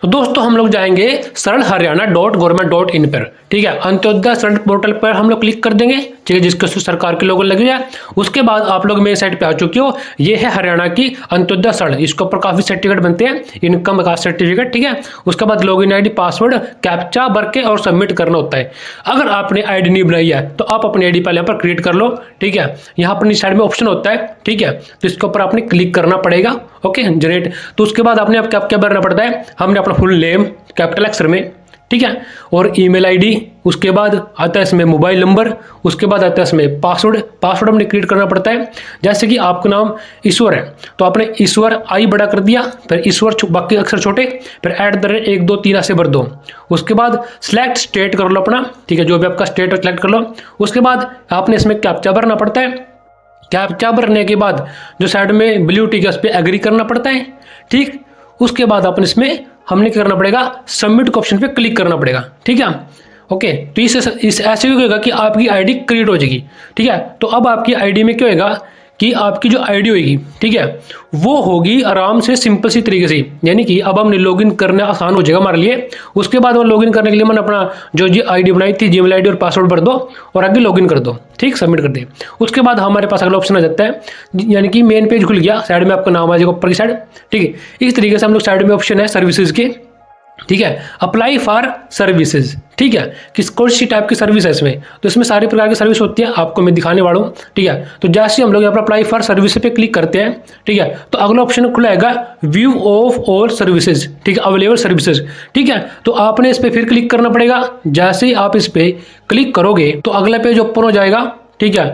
तो दोस्तों हम लोग जाएंगे सरल हरियाणा .gov.in पर, ठीक है। अंत्योदय सरल पोर्टल पर हम लोग क्लिक कर देंगे, ठीक है, जिसके सरकार के लोगो लगे जाए। उसके बाद आप लोग मेरे साइट पे आ चुके हो। ये है हरियाणा की अंत्योदय सरल, इसके ऊपर काफी सर्टिफिकेट बनते हैं, इनकम का सर्टिफिकेट, ठीक है। उसके बाद लॉगिन आईडी, पासवर्ड, कैप्चा भर के और सबमिट करना होता है। अगर आपने आईडी नहीं बनाई है तो आप अपनी आईडी पहले यहाँ पर क्रिएट कर लो, ठीक है। यहाँ पर साइड में ऑप्शन होता है, ठीक है, तो इसके ऊपर आपने क्लिक करना पड़ेगा, ओके, जनरेट। तो उसके बाद आपने आप क्या भरना पड़ता है, हमने अपना फुल नेम कैपिटल अक्षर में, ठीक है, और ईमेल आईडी, उसके बाद आता है इसमें मोबाइल नंबर, उसके बाद आता है इसमें पासवर्ड हमने क्रिएट करना पड़ता है। जैसे कि आपका नाम ईश्वर है तो आपने ईश्वर आई बड़ा कर दिया, फिर ईश्वर बाकी अक्षर छोटे, फिर @ 1 2 3 ऐसे भर दो। उसके बाद सिलेक्ट स्टेट कर लो अपना, ठीक है, जो भी आपका स्टेट सेलेक्ट कर लो। उसके बाद आपने इसमें कैप्चा भरना पड़ता है। कैप्चा भरने के बाद जो साइड में ब्लू टिक है उस पर एग्री करना पड़ता है, ठीक। उसके बाद आपने इसमें हमने क्या करना पड़ेगा, सबमिट के ऑप्शन पे क्लिक करना पड़ेगा, ठीक है, ओके। तो इस ऐसे भी होगा कि आपकी आईडी क्रिएट हो जाएगी, ठीक है। तो अब आपकी आईडी में क्या होगा कि आपकी जो आईडी होगी, ठीक है, वो होगी आराम से सिंपल सी तरीके से, यानी कि अब हमने लॉगिन करना आसान हो जाएगा हमारे लिए। उसके बाद हम लॉगिन करने के लिए मैंने अपना जो आईडी बनाई थी, जीमेल आईडी और पासवर्ड भर दो और आगे लॉगिन कर दो, ठीक, सबमिट कर दे। उसके बाद हमारे पास अगला ऑप्शन आ जाता है, यानी कि मेन पेज खुल गया, साइड में आपका नाम आ जाएगा ऊपर की साइड, ठीक है। इस तरीके से हम लोग साइड में ऑप्शन है सर्विसेज के, ठीक है, अप्लाई फॉर सर्विसेज, ठीक है, किस कौन सी टाइप की सर्विस है इसमें, तो इसमें सारी प्रकार की सर्विस होती है, आपको मैं दिखाने वाला हूँ, ठीक है। तो जैसे हम लोग यहाँ पर अप्लाई फॉर सर्विस पे क्लिक करते हैं, ठीक है, तो अगला ऑप्शन खुलाएगा व्यू ऑफ ऑल सर्विसेज, ठीक है, अवेलेबल सर्विसेज, ठीक है। तो आपने इस पर फिर क्लिक करना पड़ेगा। जैसे ही आप इस पर क्लिक करोगे तो अगला पेज ओपन हो जाएगा, ठीक है।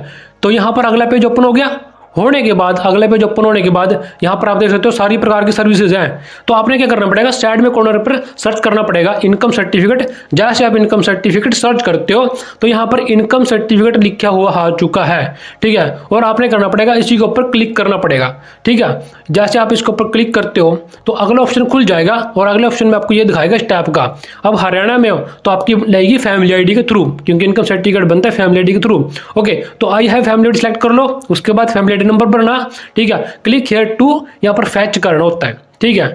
तो यहाँ पर अगला पेज ओपन हो गया, होने के बाद अगले पेज ओपन होने के बाद यहाँ पर आप देख सकते हो सारी प्रकार की सर्विसेज हैं। तो आपने क्या करना पड़ेगा, साइड में कॉर्नर पर सर्च करना पड़ेगा इनकम सर्टिफिकेट। जैसे आप इनकम सर्टिफिकेट सर्च करते हो तो यहाँ पर इनकम सर्टिफिकेट लिखा हुआ आ चुका है, ठीक है, और आपने करना पड़ेगा इसी के ऊपर क्लिक करना पड़ेगा, ठीक है। जैसे आप इसके ऊपर क्लिक करते हो तो अगला ऑप्शन खुल जाएगा और अगले ऑप्शन में आपको ये दिखाएगा इस टाइप का। अब हरियाणा में हो तो आपकी लगेगी फैमिली आईडी के थ्रू, क्योंकि इनकम सर्टिफिकेट बनता है फैमिली आईडी के थ्रू, ओके। तो I have family ID select कर लो, उसके बाद फैमिली नंबर भरना, ठीक है। क्लिक हियर टू यहाँ पर फैच करना होता है, ठीक है,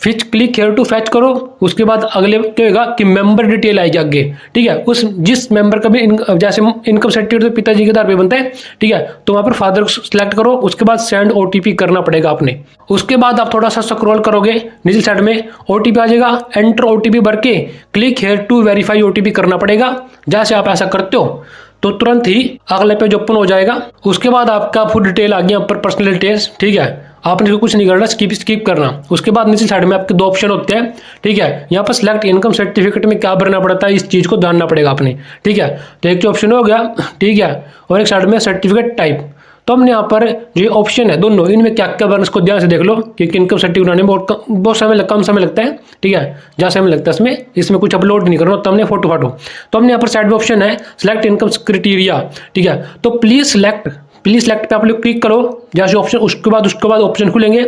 फिर क्लिक हियर टू फैच करो। उसके बाद अगले क्या होगा कि मेंबर डिटेल आएगी आगे, ठीक है, उस जिस मेंबर का भी जैसे इनकम सर्टिफिकेट तो पिताजी के आधार पे बनता है, ठीक है, तो वहां पर फादर को सिलेक्ट करो। उसके बाद सेंड ओटीपी करना पड़ेगा आपने। उसके बाद आप थोड़ा सा स्क्रॉल करोगे नीचे साइड में ओटीपी आ जाएगा, एंटर ओटीपी भर के click here to verify OTP करना पड़ेगा। जैसे आप ऐसा करते हो तो तुरंत ही अगले पेज ओपन हो जाएगा। उसके बाद आपका फुल डिटेल आ गया ऊपर, पर्सनल डिटेल्स, ठीक है, आपने कुछ नहीं करना, स्किप करना। उसके बाद नीचे साइड में आपके दो ऑप्शन होते हैं, ठीक है, यहाँ पर सिलेक्ट इनकम सर्टिफिकेट में क्या भरना पड़ता है इस चीज को जानना पड़ेगा आपने, ठीक है। तो एक जो ऑप्शन हो गया, ठीक है, और एक साइड में सर्टिफिकेट टाइप। तो हमने यहाँ पर जो ऑप्शन है दोनों, इनमें क्या क्या भरना इसको ध्यान से देख लो, क्योंकि इनकम सर्टिफिकेट बनाने में बहुत कम समय लगता है, ठीक है, ज़्यादा समय लगता है इसमें कुछ अपलोड नहीं करना होता हमने फोटो। तो हमने यहाँ पर साइड में ऑप्शन है सिलेक्ट इनकम क्राइटेरिया, ठीक है, तो प्लीज सेलेक्ट पे आप लोग क्लिक करो। जैसे ऑप्शन उसके बाद ऑप्शन खुलेंगे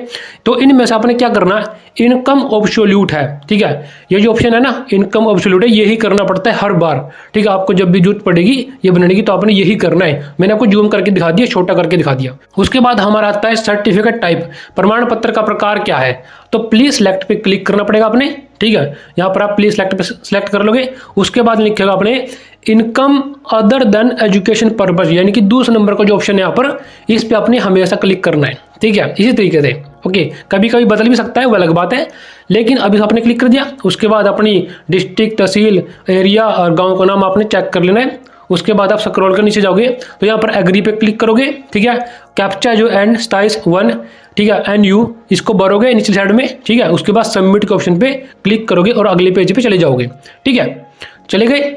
तो इनमें से आपने क्या करना है, इनकम एब्सोल्यूट है, ठीक है, ये जो ऑप्शन है ना इनकम एब्सोल्यूट है, यही करना पड़ता है हर बार, ठीक है। आपको जब भी जरूरत पड़ेगी ये बनाने की तो आपने यही करना है। मैंने आपको जूम करके दिखा दिया, छोटा करके दिखा दिया। उसके बाद हमारा आता है सर्टिफिकेट टाइप, प्रमाण पत्र का प्रकार क्या है, तो प्लीज सेलेक्ट पे क्लिक करना पड़ेगा आपने, ठीक है। यहाँ पर आप प्लीज सेलेक्ट पे सेलेक्ट कर लोगे। उसके बाद लिखेगा आपने income other than education purpose, यानी कि दूसरे नंबर का जो ऑप्शन है यहाँ पर, इस पे आपने हमेशा क्लिक करना है, ठीक है, इसी तरीके से, ओके। कभी कभी बदल भी सकता है, वो अलग बात है, लेकिन अभी आपने क्लिक कर दिया। उसके बाद अपनी डिस्ट्रिक्ट, तहसील, एरिया और गांव का नाम आपने चेक कर लेना है। उसके बाद आप स्क्रॉल कर नीचे जाओगे तो यहाँ पर एग्री पे क्लिक करोगे, ठीक है, कैप्चा जो एंड स्टाइस 1, ठीक है, NU इसको भरोगे नीचे साइड में, ठीक है। उसके बाद सबमिट के ऑप्शन पे क्लिक करोगे और अगले पेज पे चले जाओगे, ठीक है। चले गए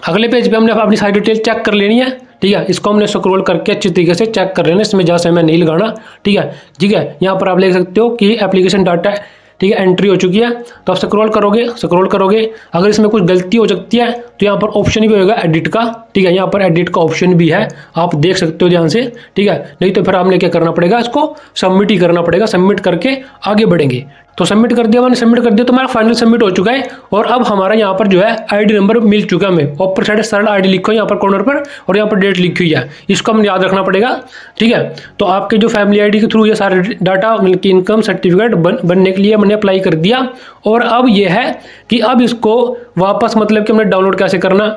अगले पेज पे, हमने अपनी सारी डिटेल चेक कर लेनी है, ठीक है। इसको हमने स्क्रॉल करके अच्छी तरीके से चेक कर लेना, इसमें ज़्यादा समय नहीं लगाना, ठीक है, ठीक है। यहाँ पर आप देख सकते हो कि एप्लीकेशन डाटा, ठीक है, एंट्री हो चुकी है। तो आप स्क्रॉल करोगे, अगर इसमें कुछ गलती हो सकती है तो यहाँ पर ऑप्शन भी होगा एडिट का, ठीक है, यहाँ पर एडिट का ऑप्शन भी है, आप देख सकते हो ध्यान से, ठीक है। नहीं तो फिर आपने क्या करना पड़ेगा, इसको सबमिट ही करना पड़ेगा, सबमिट करके आगे बढ़ेंगे। तो सबमिट कर दिया, मैंने सबमिट कर दिया, तो हमारा फाइनल सबमिट हो चुका है। और अब हमारा यहाँ पर जो है आईडी नंबर मिल चुका है हमें। ऊपर साइड सरल आईडी लिखो यहाँ पर कॉर्नर पर, और यहाँ पर डेट लिखी हुई है, इसको हमें याद रखना पड़ेगा। ठीक है, तो आपके जो फैमिली आईडी के थ्रू ये सारे डाटा मतलब कि इनकम सर्टिफिकेट बनने के लिए मैंने अप्लाई कर दिया। और अब ये है कि अब इसको वापस मतलब कि हमने डाउनलोड कैसे करना,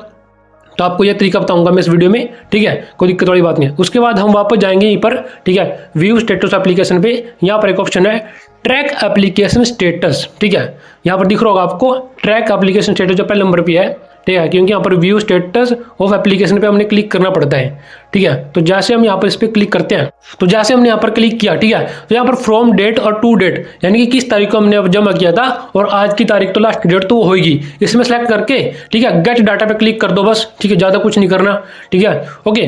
तो आपको यह तरीका बताऊंगा मैं इस वीडियो में। ठीक है, कोई दिक्कत वाली बात नहीं है। उसके बाद हम वापस जाएंगे यहीं पर, ठीक है, व्यू स्टेटस एप्लीकेशन पे। यहाँ पर एक ऑप्शन है ट्रैक एप्लीकेशन स्टेटस। ठीक है, यहाँ पर दिख रहा होगा आपको ट्रैक एप्लीकेशन स्टेटस, जो पहले नंबर पे है। ठीक है, क्योंकि यहाँ पर व्यू स्टेटस ऑफ एप्लीकेशन पे हमने क्लिक करना पड़ता है। ठीक है, तो जैसे हम यहाँ पर इस पर क्लिक करते हैं, तो जैसे हमने यहाँ पर क्लिक किया, ठीक है, तो यहाँ पर फ्रॉम डेट और टू डेट, यानी कि किस तारीख को हमने अब जमा किया था और आज की तारीख, तो लास्ट डेट तो वो होगी, इसमें सेलेक्ट करके, ठीक है, गेट डाटा पे क्लिक कर दो बस। ठीक है, ज़्यादा कुछ नहीं करना। ठीक है, ओके।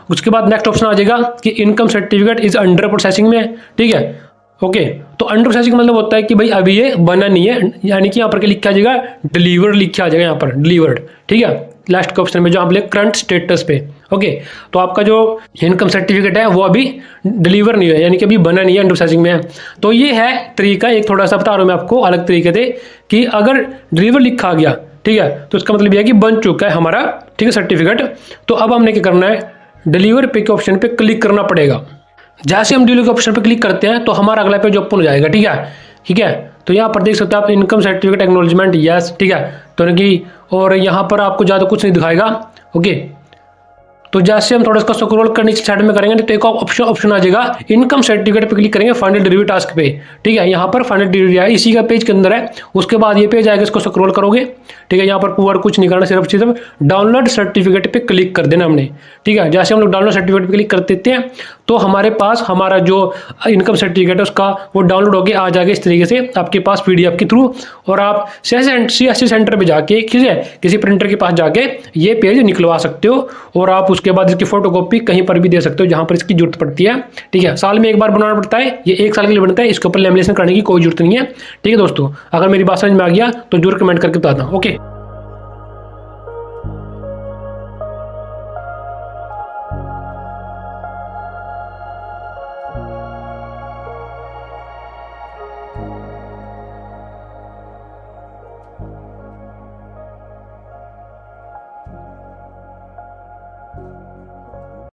उसके बाद नेक्स्ट ऑप्शन आ जाएगा कि income certificate is under processing में। ठीक है, ओके। तो अंडर प्रोसेसिंग मतलब होता है कि भाई अभी ये बना नहीं है, यानी कि यहाँ पर क्या लिखा जाएगा, डिलीवर लिखा जाएगा यहाँ पर, डिलीवर्ड। ठीक है, लास्ट के ऑप्शन में जो आप ले करंट स्टेटस पे। ओके, तो आपका जो इनकम सर्टिफिकेट है वो अभी डिलीवर नहीं है, यानी कि अभी बना नहीं है, अंडर प्रोसेसिंग में है। तो ये है तरीका, एक थोड़ा सा बता रहा हूँ मैं आपको अलग तरीके से, कि अगर डिलीवर लिखा गया, ठीक है, तो इसका मतलब यह है कि बन चुका है हमारा, ठीक है, सर्टिफिकेट। तो अब हमने क्या करना है, डिलीवर पे के ऑप्शन पे क्लिक करना पड़ेगा। जैसे हम डिलीवर के ऑप्शन पे क्लिक करते हैं तो हमारा अगला पेज ओपन हो जाएगा। ठीक है, ठीक है, तो यहाँ पर देख सकते हैं आप इनकम सर्टिफिकेट एक्नॉलेजमेंट, यस। ठीक है, तो कि और यहाँ पर आपको ज़्यादा कुछ नहीं दिखाएगा। ओके, तो जैसे हम थोड़ा इसका स्क्रॉल कर नीचे साइड में करेंगे तो एक ऑप्शन आ जाएगा, इनकम सर्टिफिकेट पे क्लिक करेंगे, फाइनल डिलीवरी टास्क पे। ठीक है, यहाँ पर फाइनल डिलीवरी है, इसी का पेज के अंदर है। उसके बाद ये पेज आएगा, इसको स्क्रॉल करोगे। ठीक है, यहाँ पर पूरा कुछ नहीं करना, सिर्फ डाउनलोड सर्टिफिकेट पे क्लिक कर देना हमने। ठीक है, जैसे हम लोग डाउनलोड सर्टिफिकेट पे क्लिक कर देते हैं तो हमारे पास हमारा जो इनकम सर्टिफिकेट है उसका वो डाउनलोड होकर आ जाएगा इस तरीके से आपके पास PDF के थ्रू। और आप CSC सेंटर पे जाके किसी प्रिंटर के पास जाके ये पेज निकलवा सकते हो, और आप उसके बाद इसकी फोटोकॉपी कहीं पर भी दे सकते हो जहां पर इसकी जरूरत पड़ती है। ठीक है, साल में एक बार बनाना पड़ता है, ये 1 साल के लिए बनता है, इसके ऊपर लैमिनेशन करने की कोई जरूरत नहीं है। ठीक है दोस्तों, अगर मेरी बात समझ में आ गया तो जरूर कमेंट करके बताना। ओके।